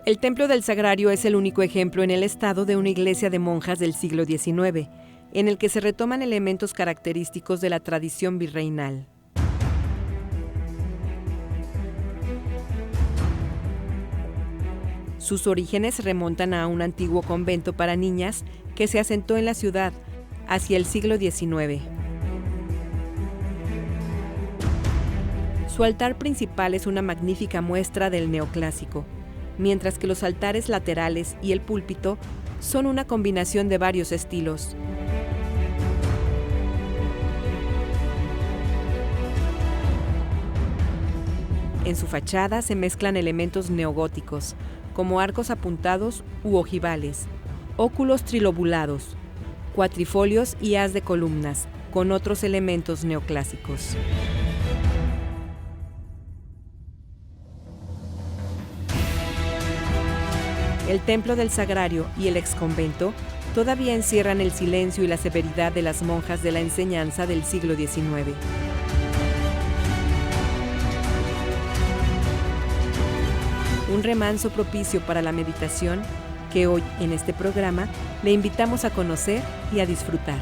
El Templo del Sagrario es el único ejemplo en el estado de una iglesia de monjas del siglo XIX, en el que se retoman elementos característicos de la tradición virreinal. Sus orígenes remontan a un antiguo convento para niñas que se asentó en la ciudad hacia el siglo XIX. Su altar principal es una magnífica muestra del neoclásico, mientras que los altares laterales y el púlpito son una combinación de varios estilos. En su fachada se mezclan elementos neogóticos, como arcos apuntados u ojivales, óculos trilobulados, cuatrifolios y haz de columnas, con otros elementos neoclásicos. El Templo del Sagrario y el exconvento todavía encierran el silencio y la severidad de las monjas de la enseñanza del siglo XIX. Un remanso propicio para la meditación que hoy en este programa le invitamos a conocer y a disfrutar.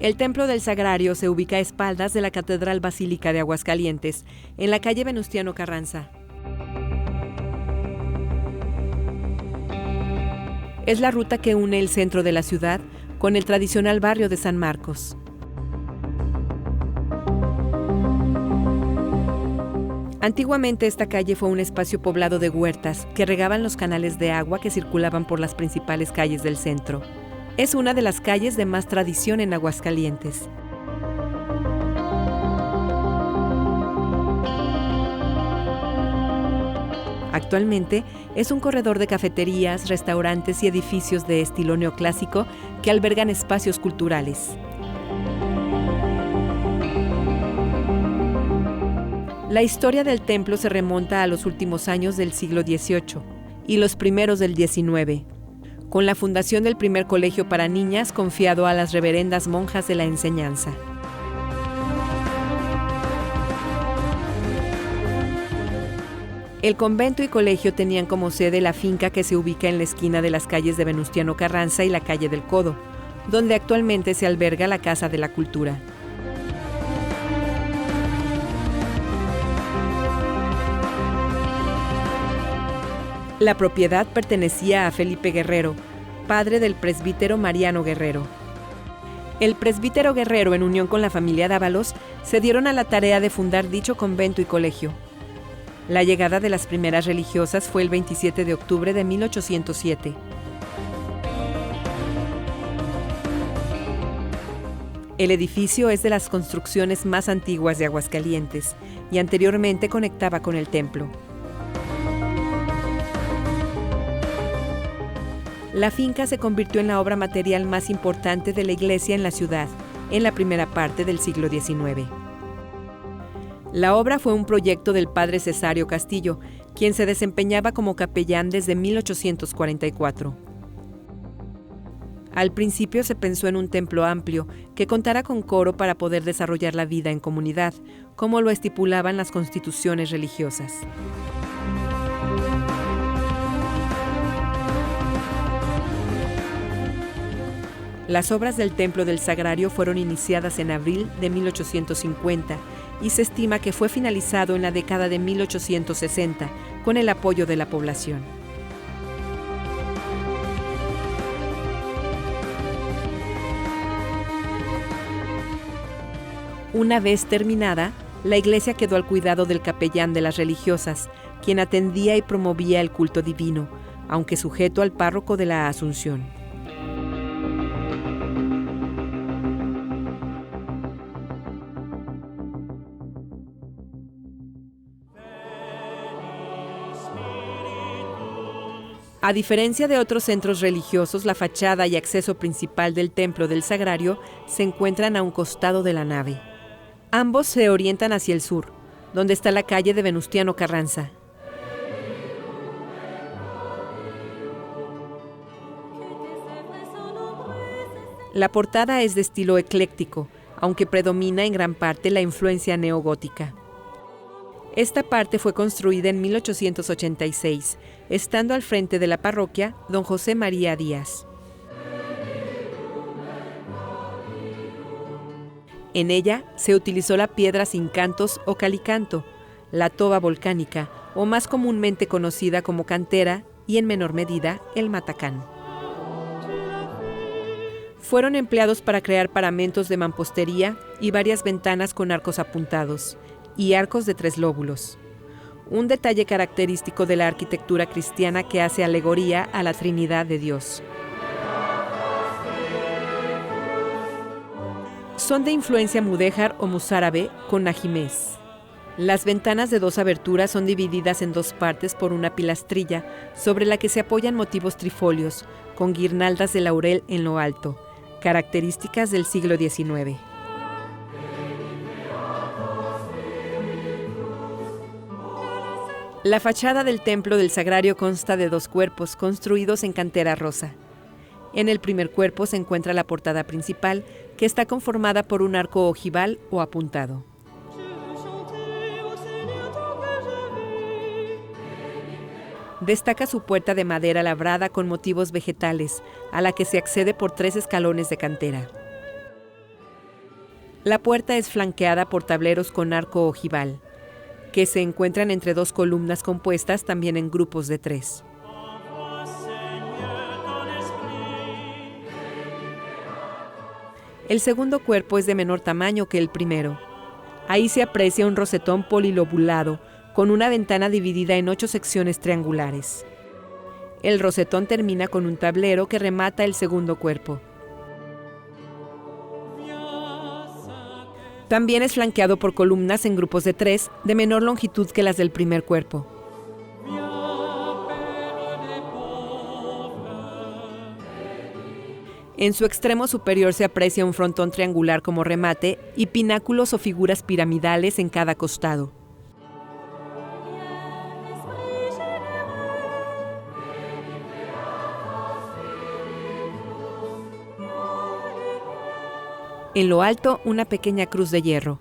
El Templo del Sagrario se ubica a espaldas de la Catedral Basílica de Aguascalientes, en la calle Venustiano Carranza. Es la ruta que une el centro de la ciudad con el tradicional barrio de San Marcos. Antiguamente esta calle fue un espacio poblado de huertas que regaban los canales de agua que circulaban por las principales calles del centro. Es una de las calles de más tradición en Aguascalientes. Actualmente es un corredor de cafeterías, restaurantes y edificios de estilo neoclásico que albergan espacios culturales. La historia del templo se remonta a los últimos años del siglo XVIII y los primeros del XIX, con la fundación del primer colegio para niñas confiado a las reverendas monjas de la enseñanza. El convento y colegio tenían como sede la finca que se ubica en la esquina de las calles de Venustiano Carranza y la calle del Codo, donde actualmente se alberga la Casa de la Cultura. La propiedad pertenecía a Felipe Guerrero, padre del presbítero Mariano Guerrero. El presbítero Guerrero, en unión con la familia Dávalos, se dieron a la tarea de fundar dicho convento y colegio. La llegada de las primeras religiosas fue el 27 de octubre de 1807. El edificio es de las construcciones más antiguas de Aguascalientes y anteriormente conectaba con el templo. La finca se convirtió en la obra material más importante de la iglesia en la ciudad, en la primera parte del siglo XIX. La obra fue un proyecto del padre Cesario Castillo, quien se desempeñaba como capellán desde 1844. Al principio se pensó en un templo amplio, que contara con coro para poder desarrollar la vida en comunidad, como lo estipulaban las constituciones religiosas. Las obras del Templo del Sagrario fueron iniciadas en abril de 1850 y se estima que fue finalizado en la década de 1860 con el apoyo de la población. Una vez terminada, la iglesia quedó al cuidado del capellán de las religiosas, quien atendía y promovía el culto divino, aunque sujeto al párroco de la Asunción. A diferencia de otros centros religiosos, la fachada y acceso principal del Templo del Sagrario se encuentran a un costado de la nave. Ambos se orientan hacia el sur, donde está la calle de Venustiano Carranza. La portada es de estilo ecléctico, aunque predomina en gran parte la influencia neogótica. Esta parte fue construida en 1886, estando al frente de la parroquia don José María Díaz. En ella se utilizó la piedra sin cantos o calicanto, la toba volcánica, o más comúnmente conocida como cantera, y en menor medida el matacán. Fueron empleados para crear paramentos de mampostería y varias ventanas con arcos apuntados, y arcos de 3 lóbulos. Un detalle característico de la arquitectura cristiana que hace alegoría a la Trinidad de Dios. Son de influencia mudéjar o mozárabe con ajimez. Las ventanas de 2 aberturas son divididas en 2 partes por una pilastrilla sobre la que se apoyan motivos trifolios, con guirnaldas de laurel en lo alto, características del siglo XIX. La fachada del Templo del Sagrario consta de 2 cuerpos construidos en cantera rosa. En el primer cuerpo se encuentra la portada principal, que está conformada por un arco ojival o apuntado. Destaca su puerta de madera labrada con motivos vegetales, a la que se accede por 3 escalones de cantera. La puerta es flanqueada por tableros con arco ojival, que se encuentran entre 2 columnas compuestas también en grupos de 3. El segundo cuerpo es de menor tamaño que el primero. Ahí se aprecia un rosetón polilobulado, con una ventana dividida en 8 secciones triangulares. El rosetón termina con un tablero que remata el segundo cuerpo. También es flanqueado por columnas en grupos de 3, de menor longitud que las del primer cuerpo. En su extremo superior se aprecia un frontón triangular como remate y pináculos o figuras piramidales en cada costado. En lo alto, una pequeña cruz de hierro.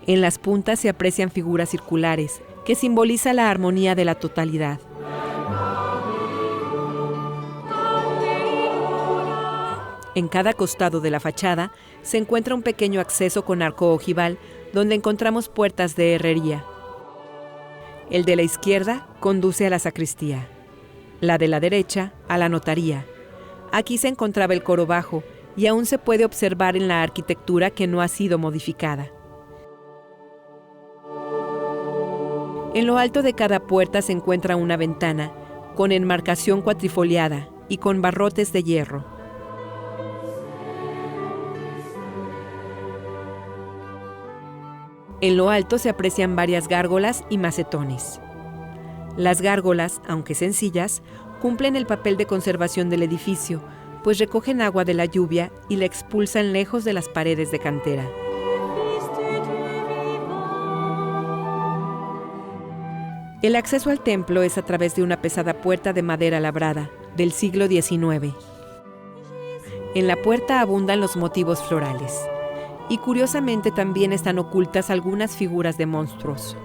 En las puntas se aprecian figuras circulares, que simboliza la armonía de la totalidad. En cada costado de la fachada se encuentra un pequeño acceso con arco ojival, donde encontramos puertas de herrería. El de la izquierda conduce a la sacristía, la de la derecha a la notaría. Aquí se encontraba el coro bajo, y aún se puede observar en la arquitectura que no ha sido modificada. En lo alto de cada puerta se encuentra una ventana, con enmarcación cuatrifoliada y con barrotes de hierro. En lo alto se aprecian varias gárgolas y macetones. Las gárgolas, aunque sencillas, cumplen el papel de conservación del edificio, pues recogen agua de la lluvia y la expulsan lejos de las paredes de cantera. El acceso al templo es a través de una pesada puerta de madera labrada, del siglo XIX. En la puerta abundan los motivos florales, y curiosamente también están ocultas algunas figuras de monstruos.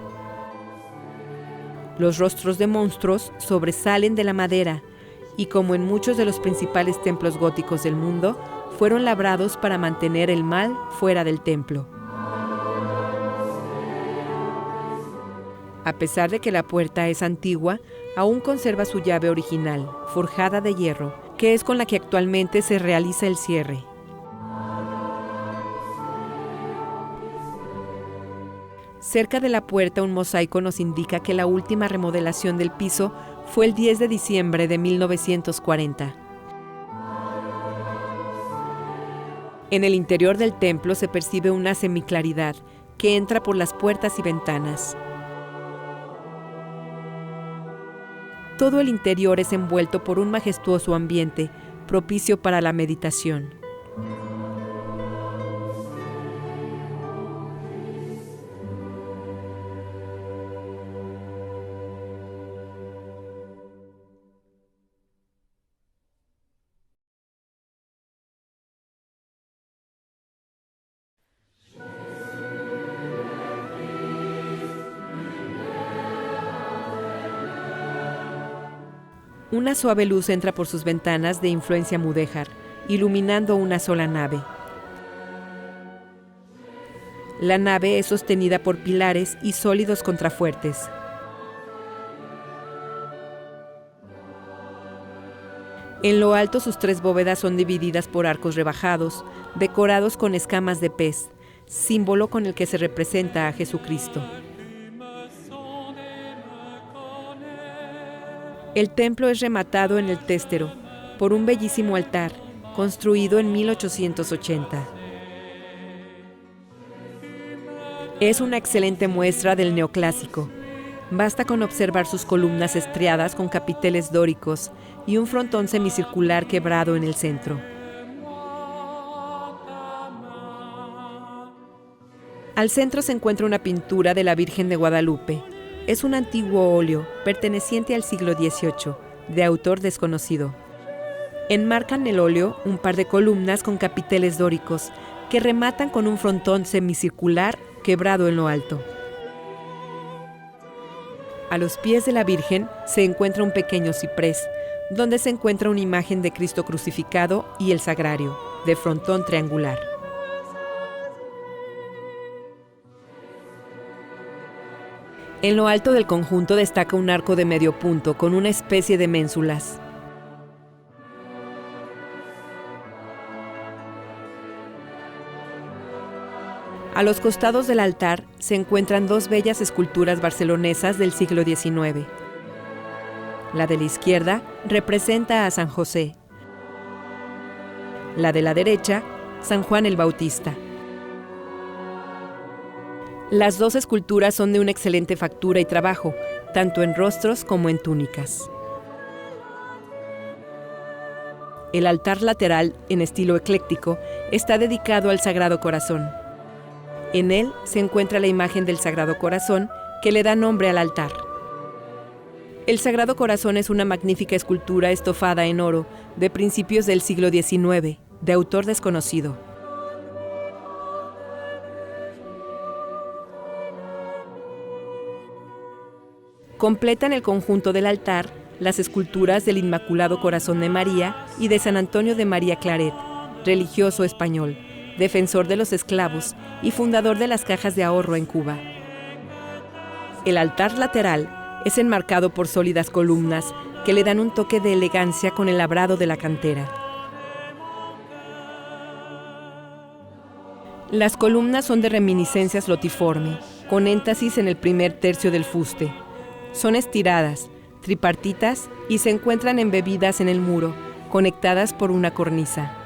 Los rostros de monstruos sobresalen de la madera, y como en muchos de los principales templos góticos del mundo, fueron labrados para mantener el mal fuera del templo. A pesar de que la puerta es antigua, aún conserva su llave original, forjada de hierro, que es con la que actualmente se realiza el cierre. Cerca de la puerta un mosaico nos indica que la última remodelación del piso fue el 10 de diciembre de 1940. En el interior del templo se percibe una semiclaridad que entra por las puertas y ventanas. todo el interior es envuelto por un majestuoso ambiente, propicio para la meditación. Una suave luz entra por sus ventanas de influencia mudéjar, iluminando una sola nave. La nave es sostenida por pilares y sólidos contrafuertes. En lo alto sus 3 bóvedas son divididas por arcos rebajados, decorados con escamas de pez, símbolo con el que se representa a Jesucristo. El templo es rematado en el téstero por un bellísimo altar, construido en 1880. Es una excelente muestra del neoclásico. Basta con observar sus columnas estriadas con capiteles dóricos y un frontón semicircular quebrado en el centro. Al centro se encuentra una pintura de la Virgen de Guadalupe. Es un antiguo óleo perteneciente al siglo XVIII, de autor desconocido. Enmarcan el óleo un par de columnas con capiteles dóricos que rematan con un frontón semicircular quebrado en lo alto. A los pies de la Virgen se encuentra un pequeño ciprés, donde se encuentra una imagen de Cristo crucificado y el sagrario, de frontón triangular. En lo alto del conjunto destaca un arco de medio punto con una especie de ménsulas. A los costados del altar se encuentran 2 bellas esculturas barcelonesas del siglo XIX. La de la izquierda representa a San José. La de la derecha, San Juan el Bautista. Las 2 esculturas son de una excelente factura y trabajo, tanto en rostros como en túnicas. El altar lateral, en estilo ecléctico, está dedicado al Sagrado Corazón. En él se encuentra la imagen del Sagrado Corazón, que le da nombre al altar. El Sagrado Corazón es una magnífica escultura estofada en oro, de principios del siglo XIX, de autor desconocido. Completan el conjunto del altar las esculturas del Inmaculado Corazón de María y de San Antonio de María Claret, religioso español, defensor de los esclavos y fundador de las cajas de ahorro en Cuba. El altar lateral es enmarcado por sólidas columnas que le dan un toque de elegancia con el labrado de la cantera. Las columnas son de reminiscencia slotiforme, con énfasis en el primer tercio del fuste. Son estiradas, tripartitas y se encuentran embebidas en el muro, conectadas por una cornisa.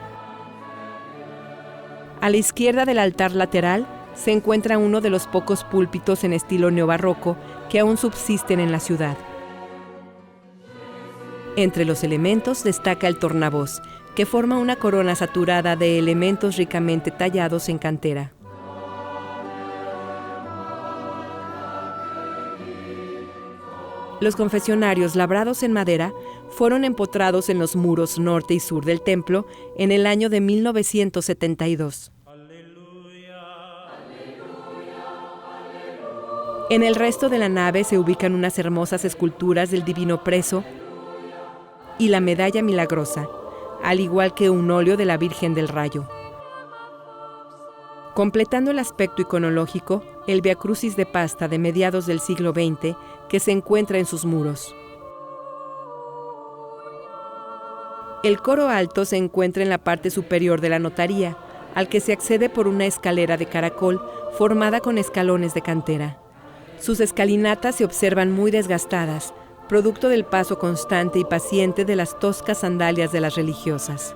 A la izquierda del altar lateral se encuentra uno de los pocos púlpitos en estilo neobarroco que aún subsisten en la ciudad. Entre los elementos destaca el tornavoz, que forma una corona saturada de elementos ricamente tallados en cantera. Los confesionarios labrados en madera fueron empotrados en los muros norte y sur del templo en el año de 1972. En el resto de la nave se ubican unas hermosas esculturas del Divino Preso y la Medalla Milagrosa, al igual que un óleo de la Virgen del Rayo. Completando el aspecto iconológico, el Via Crucis de pasta de mediados del siglo XX que se encuentra en sus muros. El coro alto se encuentra en la parte superior de la notaría, al que se accede por una escalera de caracol formada con escalones de cantera. Sus escalinatas se observan muy desgastadas, producto del paso constante y paciente de las toscas sandalias de las religiosas.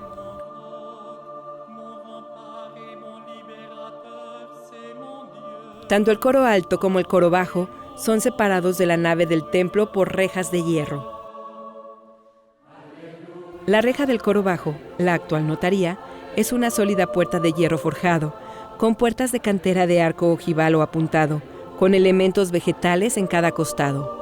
Tanto el coro alto como el coro bajo son separados de la nave del templo por rejas de hierro. La reja del coro bajo, la actual notaría, es una sólida puerta de hierro forjado, con puertas de cantera de arco ojival o apuntado, con elementos vegetales en cada costado.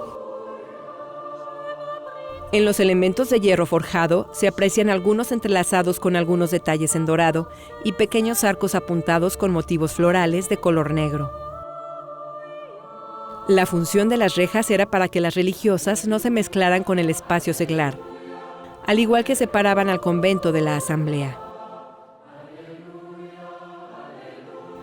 En los elementos de hierro forjado se aprecian algunos entrelazados con algunos detalles en dorado y pequeños arcos apuntados con motivos florales de color negro. La función de las rejas era para que las religiosas no se mezclaran con el espacio seglar, al igual que separaban al convento de la asamblea.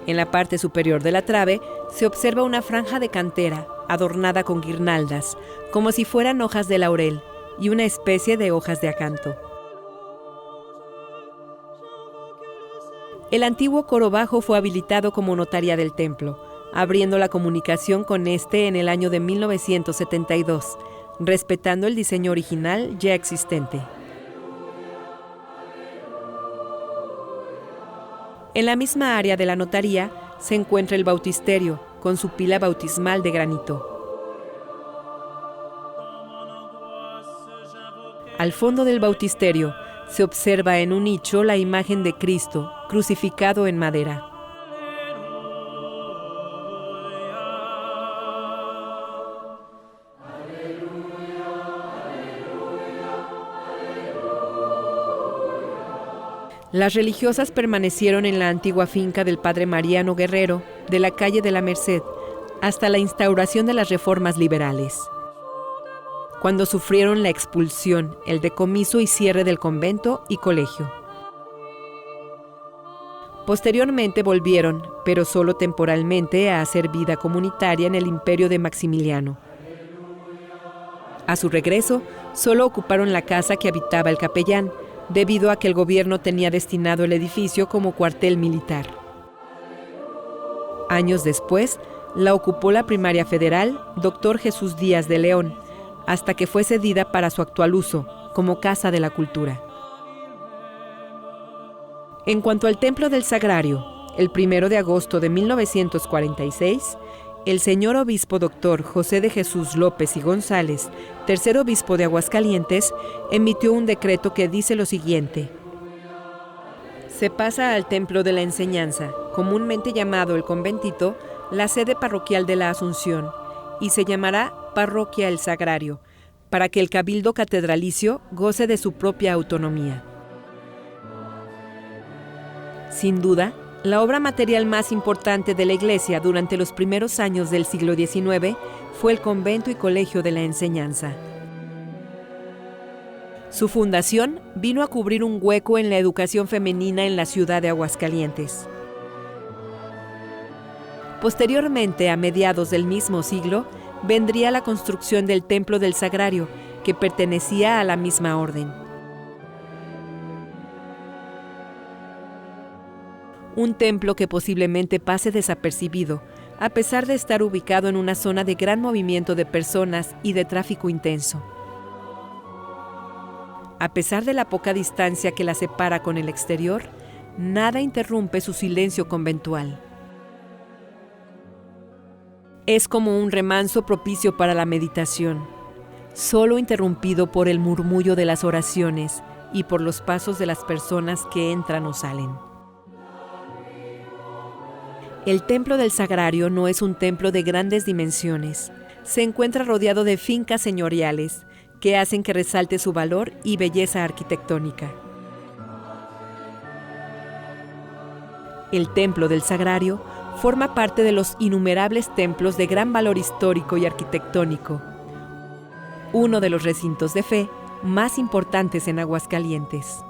En la parte superior de la trave se observa una franja de cantera adornada con guirnaldas, como si fueran hojas de laurel, y una especie de hojas de acanto. El antiguo coro bajo fue habilitado como notaría del templo, abriendo la comunicación con este en el año de 1972, respetando el diseño original ya existente. En la misma área de la notaría se encuentra el bautisterio, con su pila bautismal de granito. Al fondo del bautisterio se observa en un nicho la imagen de Cristo crucificado en madera. Las religiosas permanecieron en la antigua finca del padre Mariano Guerrero, de la calle de la Merced, hasta la instauración de las reformas liberales, cuando sufrieron la expulsión, el decomiso y cierre del convento y colegio. Posteriormente volvieron, pero solo temporalmente, a hacer vida comunitaria en el imperio de Maximiliano. A su regreso, solo ocuparon la casa que habitaba el capellán, debido a que el gobierno tenía destinado el edificio como cuartel militar. Años después, la ocupó la primaria federal Dr. Jesús Díaz de León, hasta que fue cedida para su actual uso, como Casa de la Cultura. En cuanto al Templo del Sagrario, el 1 de agosto de 1946, el señor obispo Dr. José de Jesús López y González, tercer obispo de Aguascalientes, emitió un decreto que dice lo siguiente: se pasa al Templo de la Enseñanza, comúnmente llamado el Conventito, la sede parroquial de la Asunción, y se llamará Parroquia El Sagrario, para que el Cabildo Catedralicio goce de su propia autonomía. Sin duda, la obra material más importante de la Iglesia durante los primeros años del siglo XIX fue el Convento y Colegio de la Enseñanza. Su fundación vino a cubrir un hueco en la educación femenina en la ciudad de Aguascalientes. Posteriormente, a mediados del mismo siglo, vendría la construcción del Templo del Sagrario, que pertenecía a la misma orden. Un templo que posiblemente pase desapercibido, a pesar de estar ubicado en una zona de gran movimiento de personas y de tráfico intenso. A pesar de la poca distancia que la separa con el exterior, nada interrumpe su silencio conventual. Es como un remanso propicio para la meditación, solo interrumpido por el murmullo de las oraciones y por los pasos de las personas que entran o salen. El Templo del Sagrario no es un templo de grandes dimensiones. Se encuentra rodeado de fincas señoriales que hacen que resalte su valor y belleza arquitectónica. El Templo del Sagrario forma parte de los innumerables templos de gran valor histórico y arquitectónico, uno de los recintos de fe más importantes en Aguascalientes.